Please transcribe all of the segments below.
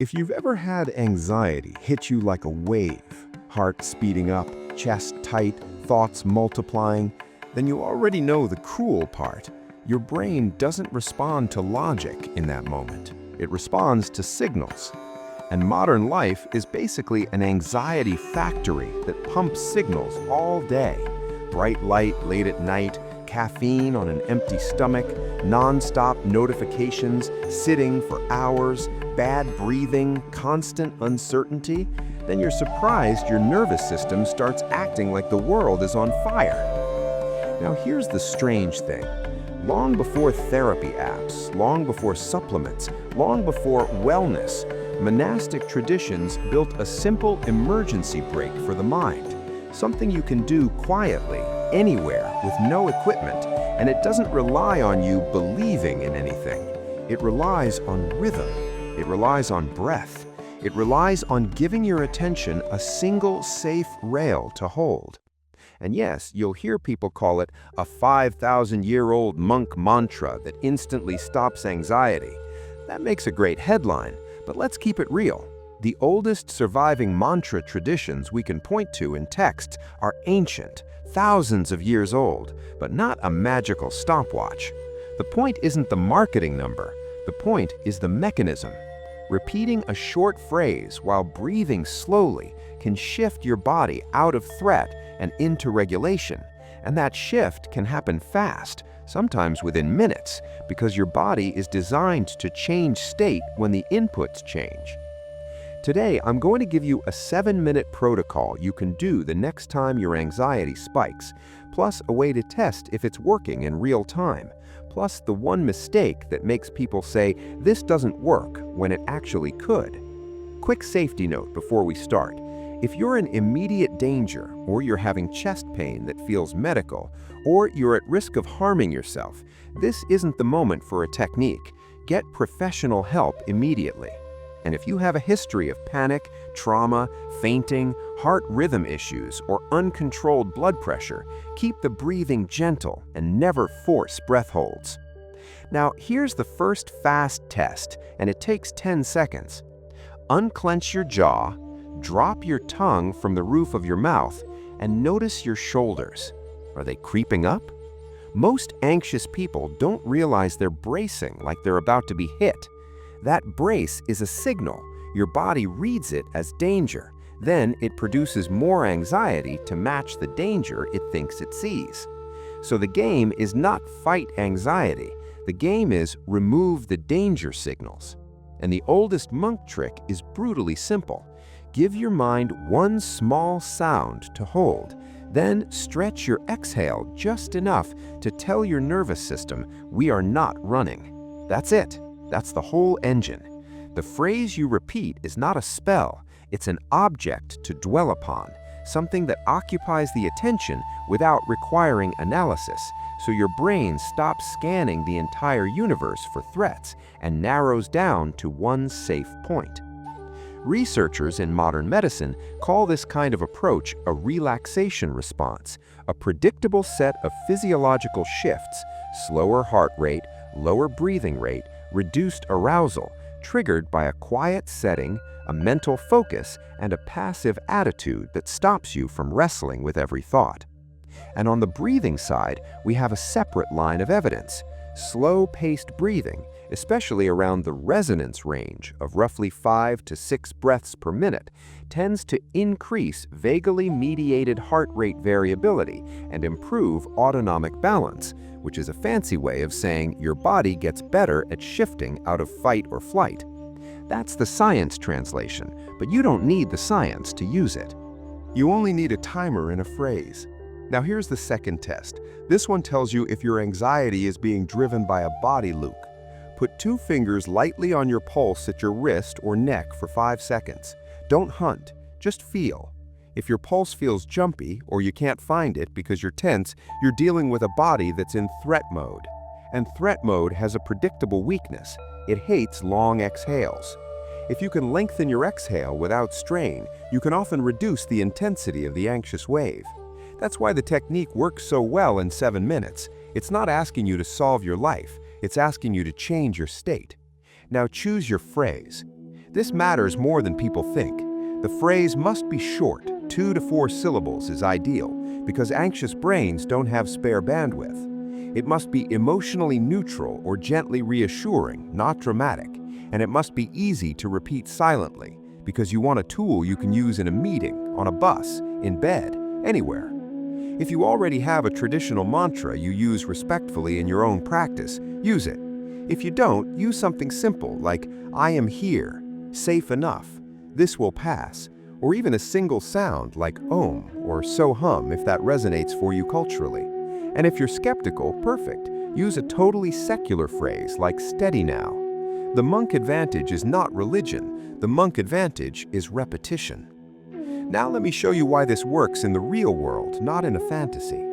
If you've ever had anxiety hit you like a wave, heart speeding up, chest tight, thoughts multiplying, then you already know the cruel part. Your brain doesn't respond to logic in that moment. It responds to signals. And modern life is basically an anxiety factory that pumps signals all day. Bright light late at night, caffeine on an empty stomach, non-stop notifications, sitting for hours, bad breathing, constant uncertainty, then you're surprised your nervous system starts acting like the world is on fire. Now here's the strange thing. Long before therapy apps, long before supplements, long before wellness, monastic traditions built a simple emergency brake for the mind, something you can do quietly, anywhere, with no equipment, and it doesn't rely on you believing in anything. It relies on rhythm. It relies on breath. It relies on giving your attention a single safe rail to hold. And yes, you'll hear people call it a 5,000-year-old monk mantra that instantly stops anxiety. That makes a great headline, but let's keep it real. The oldest surviving mantra traditions we can point to in texts are ancient, thousands of years old, but not a magical stopwatch. The point isn't the marketing number. The point is the mechanism. Repeating a short phrase while breathing slowly can shift your body out of threat and into regulation. And that shift can happen fast, sometimes within minutes, because your body is designed to change state when the inputs change. Today, I'm going to give you a 7-minute protocol you can do the next time your anxiety spikes, plus a way to test if it's working in real time, plus the one mistake that makes people say this doesn't work when it actually could. Quick safety note before we start. If you're in immediate danger, or you're having chest pain that feels medical, or you're at risk of harming yourself, this isn't the moment for a technique. Get professional help immediately. And if you have a history of panic, trauma, fainting, heart rhythm issues, or uncontrolled blood pressure, keep the breathing gentle and never force breath holds. Now, here's the first fast test, and it takes 10 seconds. Unclench your jaw, drop your tongue from the roof of your mouth, and notice your shoulders. Are they creeping up? Most anxious people don't realize they're bracing like they're about to be hit. That brace is a signal. Your body reads it as danger. Then it produces more anxiety to match the danger it thinks it sees. So the game is not fight anxiety. The game is remove the danger signals. And the oldest monk trick is brutally simple. Give your mind one small sound to hold. Then stretch your exhale just enough to tell your nervous system, we are not running. That's it. That's the whole engine. The phrase you repeat is not a spell, it's an object to dwell upon, something that occupies the attention without requiring analysis, so your brain stops scanning the entire universe for threats and narrows down to one safe point. Researchers in modern medicine call this kind of approach a relaxation response, a predictable set of physiological shifts, slower heart rate, lower breathing rate, reduced arousal, triggered by a quiet setting, a mental focus, and a passive attitude that stops you from wrestling with every thought. And on the breathing side, we have a separate line of evidence. Slow-paced breathing, especially around the resonance range of roughly 5 to 6 breaths per minute, tends to increase vagally mediated heart rate variability and improve autonomic balance, which is a fancy way of saying your body gets better at shifting out of fight or flight. That's the science translation, but you don't need the science to use it. You only need a timer and a phrase. Now here's the second test. This one tells you if your anxiety is being driven by a body loop. Put 2 fingers lightly on your pulse at your wrist or neck for 5 seconds. Don't hunt, just feel. If your pulse feels jumpy or you can't find it because you're tense, you're dealing with a body that's in threat mode. And threat mode has a predictable weakness. It hates long exhales. If you can lengthen your exhale without strain, you can often reduce the intensity of the anxious wave. That's why the technique works so well in 7 minutes. It's not asking you to solve your life, it's asking you to change your state. Now choose your phrase. This matters more than people think. The phrase must be short, 2 to 4 syllables is ideal, because anxious brains don't have spare bandwidth. It must be emotionally neutral or gently reassuring, not dramatic, and it must be easy to repeat silently, because you want a tool you can use in a meeting, on a bus, in bed, anywhere. If you already have a traditional mantra you use respectfully in your own practice, use it. If you don't, use something simple like, I am here, safe enough, this will pass, or even a single sound like Om or So Hum if that resonates for you culturally. And if you're skeptical, perfect. Use a totally secular phrase like steady now. The monk advantage is not religion. The monk advantage is repetition. Now let me show you why this works in the real world, not in a fantasy.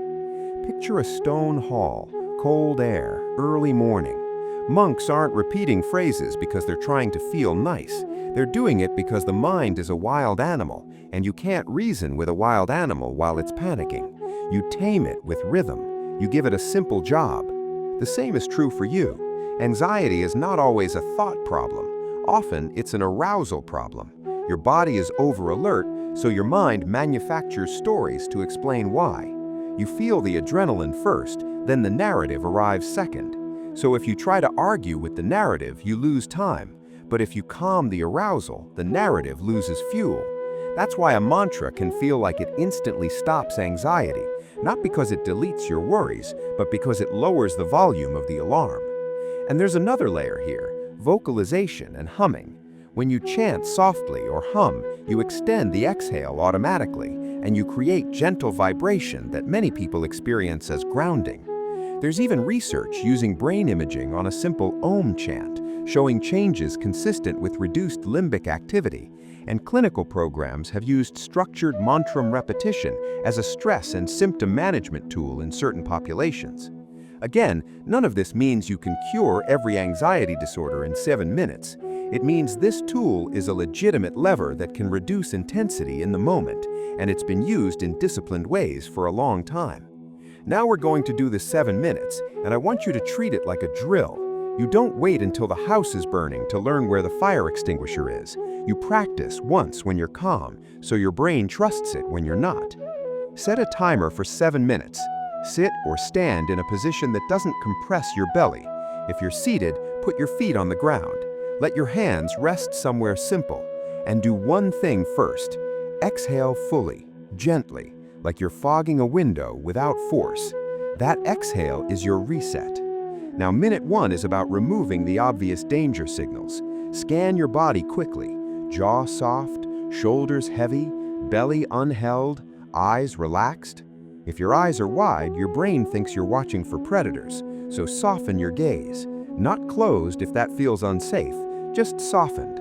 Picture a stone hall, cold air, early morning. Monks aren't repeating phrases because they're trying to feel nice. They're doing it because the mind is a wild animal, and you can't reason with a wild animal while it's panicking. You tame it with rhythm. You give it a simple job. The same is true for you. Anxiety is not always a thought problem. Often, it's an arousal problem. Your body is over-alert, so your mind manufactures stories to explain why. You feel the adrenaline first, then the narrative arrives second. So if you try to argue with the narrative, you lose time. But if you calm the arousal, the narrative loses fuel. That's why a mantra can feel like it instantly stops anxiety, not because it deletes your worries, but because it lowers the volume of the alarm. And there's another layer here, vocalization and humming. When you chant softly or hum, you extend the exhale automatically, and you create gentle vibration that many people experience as grounding. There's even research using brain imaging on a simple Om chant, showing changes consistent with reduced limbic activity, and clinical programs have used structured mantram repetition as a stress and symptom management tool in certain populations. Again, none of this means you can cure every anxiety disorder in 7 minutes. It means this tool is a legitimate lever that can reduce intensity in the moment, and it's been used in disciplined ways for a long time. Now we're going to do the 7 minutes, and I want you to treat it like a drill. You don't wait until the house is burning to learn where the fire extinguisher is. You practice once when you're calm, so your brain trusts it when you're not. Set a timer for 7 minutes. Sit or stand in a position that doesn't compress your belly. If you're seated, put your feet on the ground. Let your hands rest somewhere simple, and do one thing first. Exhale fully, gently, like you're fogging a window without force. That exhale is your reset. Now, minute 1 is about removing the obvious danger signals. Scan your body quickly. Jaw soft, shoulders heavy, belly unheld, eyes relaxed. If your eyes are wide, your brain thinks you're watching for predators, so soften your gaze. Not closed if that feels unsafe, just softened.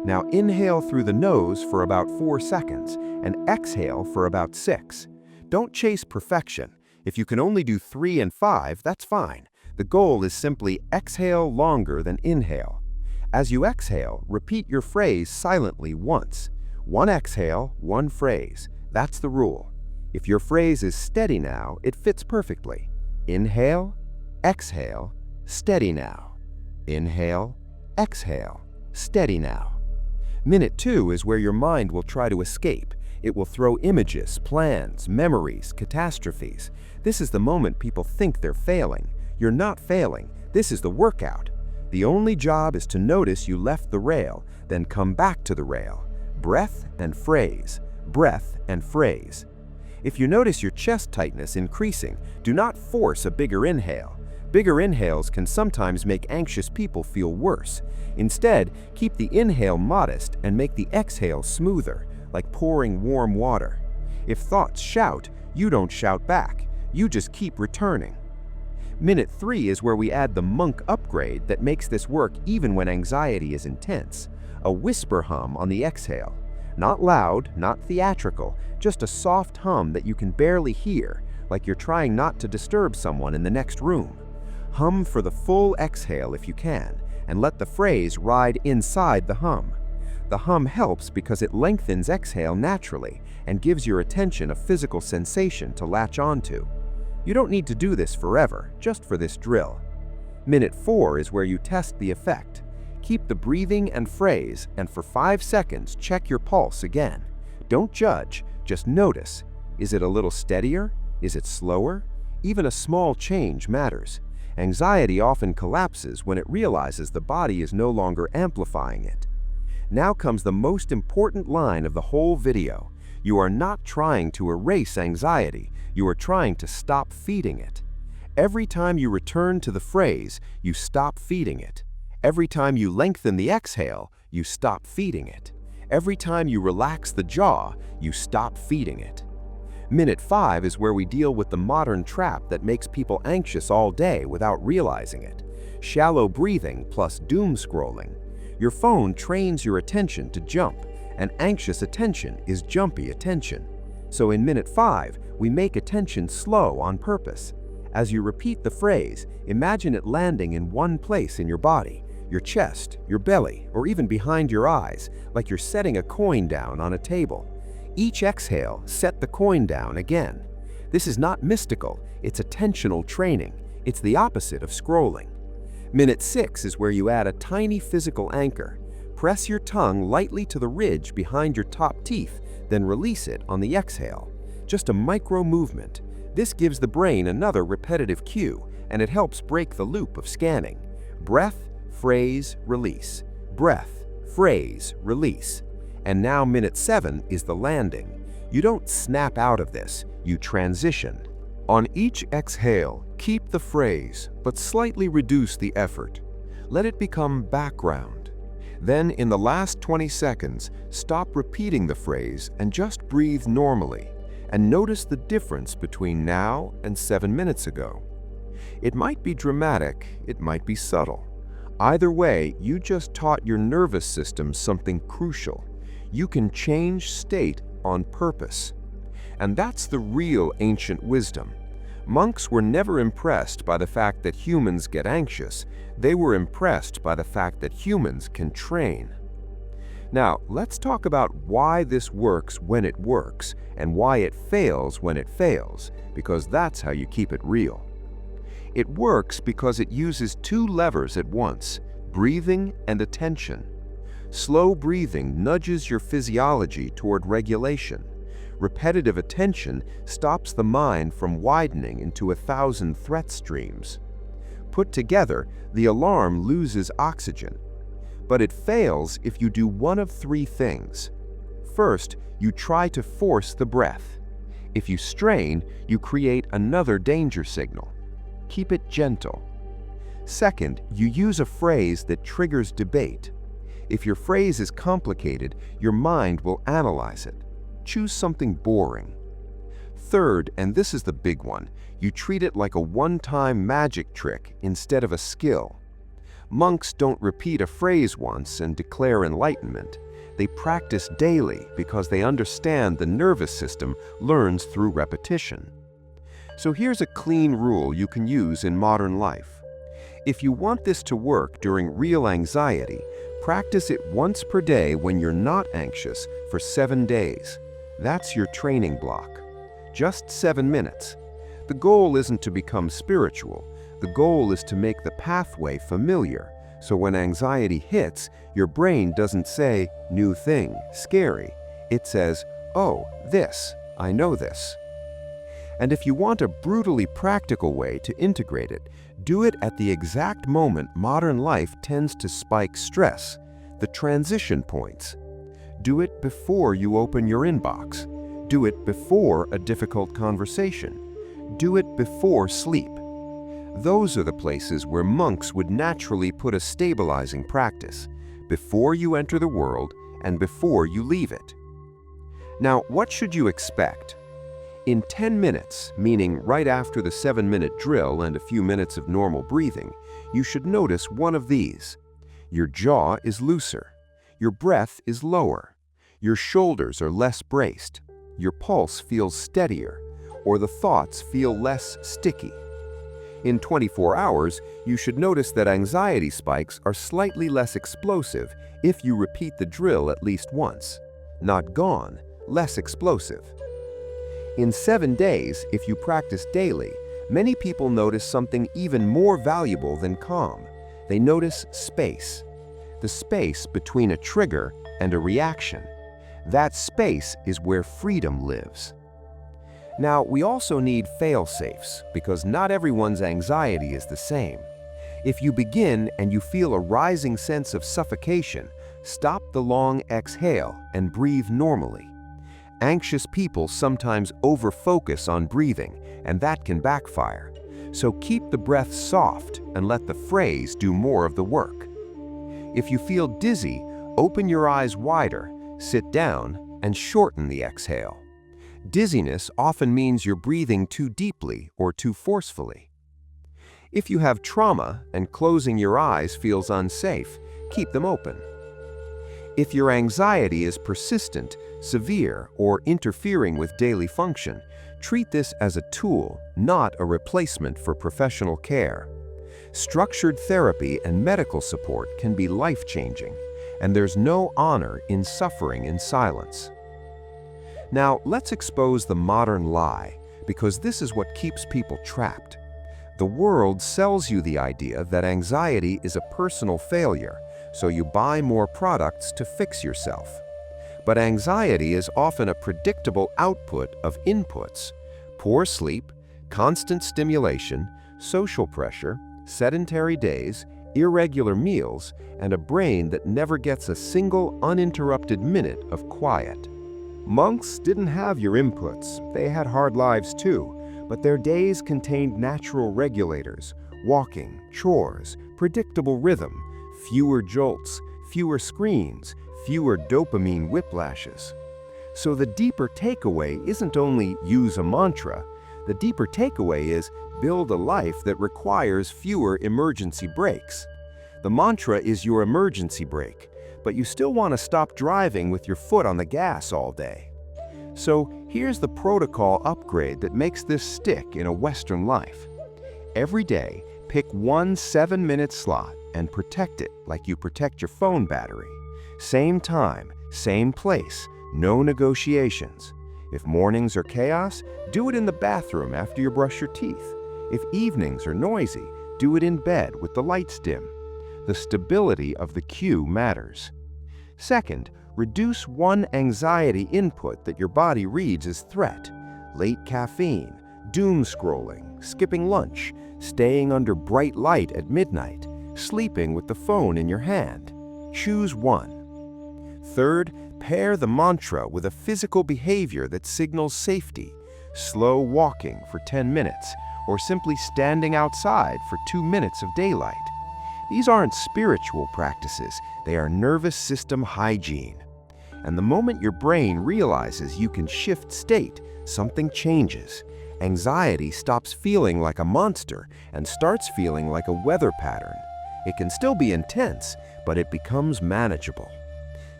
Now inhale through the nose for about 4 seconds and exhale for about 6. Don't chase perfection. If you can only do 3 and 5, that's fine. The goal is simply exhale longer than inhale. As you exhale, repeat your phrase silently once. 1 exhale, 1 phrase. That's the rule. If your phrase is steady now, it fits perfectly. Inhale, exhale, steady now. Inhale, exhale, steady now. Minute 2 is where your mind will try to escape. It will throw images, plans, memories, catastrophes. This is the moment people think they're failing. You're not failing. This is the workout. The only job is to notice you left the rail, then come back to the rail. Breath and phrase, breath and phrase. If you notice your chest tightness increasing, do not force a bigger inhale. Bigger inhales can sometimes make anxious people feel worse. Instead, keep the inhale modest and make the exhale smoother, like pouring warm water. If thoughts shout, you don't shout back. You just keep returning. Minute 3 is where we add the monk upgrade that makes this work even when anxiety is intense. A whisper hum on the exhale. Not loud, not theatrical, just a soft hum that you can barely hear, like you're trying not to disturb someone in the next room. Hum for the full exhale if you can, and let the phrase ride inside the hum. The hum helps because it lengthens exhale naturally and gives your attention a physical sensation to latch onto. You don't need to do this forever, just for this drill. Minute 4 is where you test the effect. Keep the breathing and phrase, and for 5 seconds, check your pulse again. Don't judge, just notice. Is it a little steadier? Is it slower? Even a small change matters. Anxiety often collapses when it realizes the body is no longer amplifying it. Now comes the most important line of the whole video. You are not trying to erase anxiety, you are trying to stop feeding it. Every time you return to the phrase, you stop feeding it. Every time you lengthen the exhale, you stop feeding it. Every time you relax the jaw, you stop feeding it. Minute 5 is where we deal with the modern trap that makes people anxious all day without realizing it. Shallow breathing plus doom scrolling. Your phone trains your attention to jump, and anxious attention is jumpy attention. So in minute 5, we make attention slow on purpose. As you repeat the phrase, imagine it landing in one place in your body, your chest, your belly, or even behind your eyes, like you're setting a coin down on a table. Each exhale, set the coin down again. This is not mystical, it's attentional training. It's the opposite of scrolling. Minute 6 is where you add a tiny physical anchor. Press your tongue lightly to the ridge behind your top teeth, then release it on the exhale. Just a micro movement. This gives the brain another repetitive cue, and it helps break the loop of scanning. Breath, phrase, release. Breath, phrase, release. And now minute 7 is the landing. You don't snap out of this, you transition. On each exhale, keep the phrase, but slightly reduce the effort. Let it become background. Then in the last 20 seconds, stop repeating the phrase and just breathe normally. And notice the difference between now and 7 minutes ago. It might be dramatic, it might be subtle. Either way, you just taught your nervous system something crucial. You can change state on purpose. And that's the real ancient wisdom. Monks were never impressed by the fact that humans get anxious. They were impressed by the fact that humans can train. Now, let's talk about why this works when it works, and why it fails when it fails, because that's how you keep it real. It works because it uses 2 levers at once, breathing and attention. Slow breathing nudges your physiology toward regulation. Repetitive attention stops the mind from widening into 1,000 threat streams. Put together, the alarm loses oxygen. But it fails if you do one of 3 things. First, you try to force the breath. If you strain, you create another danger signal. Keep it gentle. Second, you use a phrase that triggers debate. If your phrase is complicated, your mind will analyze it. Choose something boring. Third, and this is the big one, you treat it like a one-time magic trick instead of a skill. Monks don't repeat a phrase once and declare enlightenment. They practice daily because they understand the nervous system learns through repetition. So here's a clean rule you can use in modern life. If you want this to work during real anxiety, practice it once per day when you're not anxious for 7 days. That's your training block. Just 7 minutes. The goal isn't to become spiritual. The goal is to make the pathway familiar, so when anxiety hits, your brain doesn't say, new thing, scary. It says, oh, this, I know this. And if you want a brutally practical way to integrate it, do it at the exact moment modern life tends to spike stress, the transition points. Do it before you open your inbox. Do it before a difficult conversation. Do it before sleep. Those are the places where monks would naturally put a stabilizing practice, before you enter the world and before you leave it. Now, what should you expect? In 10 minutes, meaning right after the 7-minute drill and a few minutes of normal breathing, you should notice one of these. Your jaw is looser. Your breath is lower. Your shoulders are less braced. Your pulse feels steadier, or the thoughts feel less sticky. In 24 hours, you should notice that anxiety spikes are slightly less explosive if you repeat the drill at least once. Not gone, less explosive. In 7 days, if you practice daily, many people notice something even more valuable than calm. They notice space. the space between a trigger and a reaction. That space is where freedom lives. Now, we also need fail-safes because not everyone's anxiety is the same. If you begin and you feel a rising sense of suffocation, stop the long exhale and breathe normally. Anxious people sometimes over-focus on breathing, and that can backfire. So keep the breath soft and let the phrase do more of the work. If you feel dizzy, open your eyes wider, sit down, and shorten the exhale. Dizziness often means you're breathing too deeply or too forcefully. If you have trauma and closing your eyes feels unsafe, keep them open. If your anxiety is persistent, severe, or interfering with daily function, treat this as a tool, not a replacement for professional care. Structured therapy and medical support can be life-changing, and there's no honor in suffering in silence. Now, let's expose the modern lie, because this is what keeps people trapped. The world sells you the idea that anxiety is a personal failure, so you buy more products to fix yourself. But anxiety is often a predictable output of inputs: poor sleep, constant stimulation, social pressure, sedentary days, irregular meals, and a brain that never gets a single uninterrupted minute of quiet. Monks didn't have your inputs. They had hard lives too, but their days contained natural regulators: walking, chores, predictable rhythm, fewer jolts, fewer screens, fewer dopamine whiplashes. So the deeper takeaway isn't only use a mantra. The deeper takeaway is build a life that requires fewer emergency brakes. The mantra is your emergency brake, but you still want to stop driving with your foot on the gas all day. So here's the protocol upgrade that makes this stick in a Western life. Every day, pick one 7-minute slot and protect it like you protect your phone battery. Same time, same place, no negotiations. If mornings are chaos, do it in the bathroom after you brush your teeth. If evenings are noisy, do it in bed with the lights dim. The stability of the cue matters. Second, reduce one anxiety input that your body reads as threat: late caffeine, doom scrolling, skipping lunch, staying under bright light at midnight, sleeping with the phone in your hand. Choose one. Third, pair the mantra with a physical behavior that signals safety: slow walking for 10 minutes, or simply standing outside for 2 minutes of daylight. These aren't spiritual practices, they are nervous system hygiene. And the moment your brain realizes you can shift state, something changes. Anxiety stops feeling like a monster and starts feeling like a weather pattern. It can still be intense, but it becomes manageable.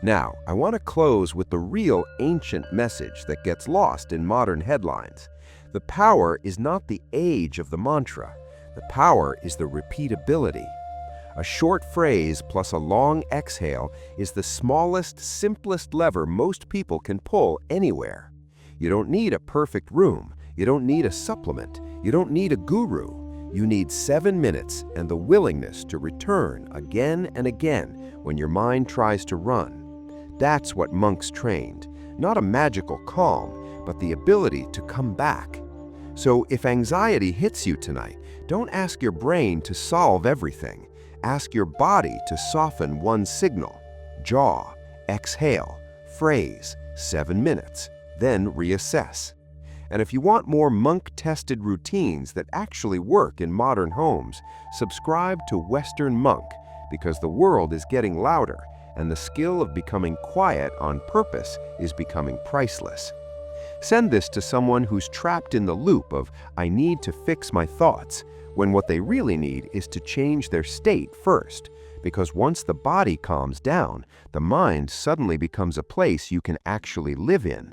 Now, I want to close with the real ancient message that gets lost in modern headlines. The power is not the age of the mantra. The power is the repeatability. A short phrase plus a long exhale is the smallest, simplest lever most people can pull anywhere. You don't need a perfect room. You don't need a supplement. You don't need a guru. You need 7 minutes and the willingness to return again and again when your mind tries to run. That's what monks trained. Not a magical calm, but the ability to come back. So if anxiety hits you tonight, don't ask your brain to solve everything. Ask your body to soften one signal: jaw, exhale, phrase, 7 minutes, then reassess. And if you want more monk-tested routines that actually work in modern homes, subscribe to Western Monk, because the world is getting louder, and the skill of becoming quiet on purpose is becoming priceless. Send this to someone who's trapped in the loop of "I need to fix my thoughts," when what they really need is to change their state first, because once the body calms down, the mind suddenly becomes a place you can actually live in.